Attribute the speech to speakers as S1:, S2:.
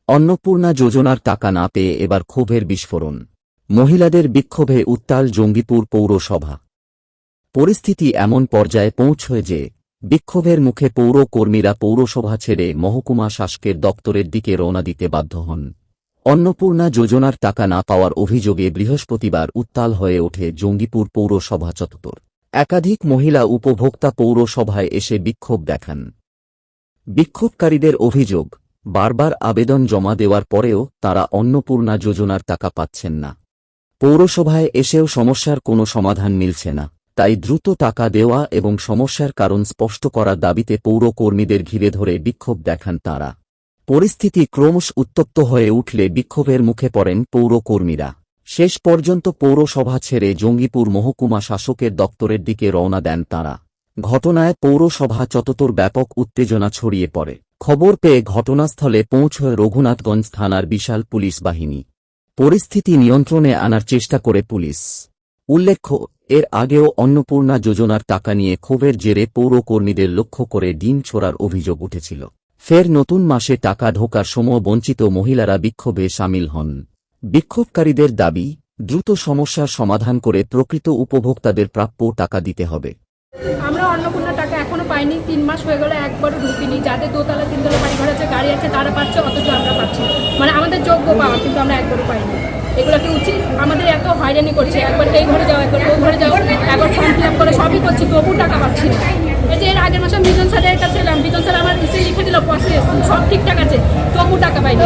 S1: অন্নপূর্ণা যোজনার টাকা না পেয়ে এবার ক্ষোভের বিস্ফোরণ। মহিলাদের বিক্ষোভে উত্তাল জঙ্গিপুর পৌরসভা। পরিস্থিতি এমন পর্যায়ে পৌঁছয় যে বিক্ষোভের মুখে পৌর কর্মীরা পৌরসভা ছেড়ে মহকুমা শাসকের দপ্তরের দিকে রওনা দিতে বাধ্য হন। অন্নপূর্ণা যোজনার টাকা না পাওয়ার অভিযোগে বৃহস্পতিবার উত্তাল হয়ে ওঠে জঙ্গিপুর পৌরসভা চত্বর। একাধিক মহিলা উপভোক্তা পৌরসভায় এসে বিক্ষোভ দেখান। বিক্ষোভকারীদের অভিযোগ, বারবার আবেদন জমা দেওয়ার পরেও তারা অন্নপূর্ণা যোজনার টাকা পাচ্ছেন না। পৌরসভায় এসেও সমস্যার কোনো সমাধান মিলছে না, তাই দ্রুত টাকা দেওয়া এবং সমস্যার কারণ স্পষ্ট করার দাবিতে পৌর কর্মীদের ঘিরে ধরে বিক্ষোভ দেখান তাঁরা। পরিস্থিতি ক্রমশ উত্তপ্ত হয়ে উঠলে বিক্ষোভের মুখে পড়েন পৌর কর্মীরা। শেষ পর্যন্ত পৌরসভা ছেড়ে জঙ্গিপুর মহকুমা শাসকের দপ্তরের দিকে রওনা দেন তাঁরা। ঘটনায় পৌরসভা চত্বর ব্যাপক উত্তেজনা ছড়িয়ে পড়ে। খবর পেয়ে ঘটনাস্থলে পৌঁছয় রঘুনাথগঞ্জ থানার বিশাল পুলিশ বাহিনী। পরিস্থিতি নিয়ন্ত্রণে আনার চেষ্টা করে পুলিশ। উল্লেখ্য, এর আগেও অন্নপূর্ণা যোজনার টাকা নিয়ে ক্ষোভের জেরে পৌর কর্মীদের লক্ষ্য করে ডিম ছোড়ার অভিযোগ উঠেছিল। ফের নতুন মাসে টাকা ঢোকার সময় বঞ্চিত মহিলারা বিক্ষোভে সামিল হন। বিক্ষোভকারীদের দাবি, দ্রুত সমস্যার সমাধান করে প্রকৃত উপভোক্তাদের প্রাপ্য টাকা দিতে হবে।
S2: আমরা অন্নপূর্ণা টাকা এখনো পাইনি, 3 মাস হয়ে গেল, একবারও ঢুকিনি। যাদের দোতলা তিনতলা বাড়ি ঘর আছে, গাড়ি আছে, তারা পাচ্ছে, অথচ আমরা পাচ্ছি না। মানে আমাদের যোগ্য পাওয়া, কিন্তু আমরা একবারও পাইনি। এগুলো কি উচিত? আমাদের এত হয়রানি করছে, একবার এই ঘরে যাও, একবার ওই ঘরে যাও, একবার ফর্ম ফিল আপ করে সবই করছি, তবু টাকা পাচ্ছি না। এই যে এর আগের মাসে বিজন স্যারের কাছে এলাম, বিজন স্যার আমার লিখে দিল প্রসেস সব ঠিকঠাক আছে, তবু টাকা পাইনি।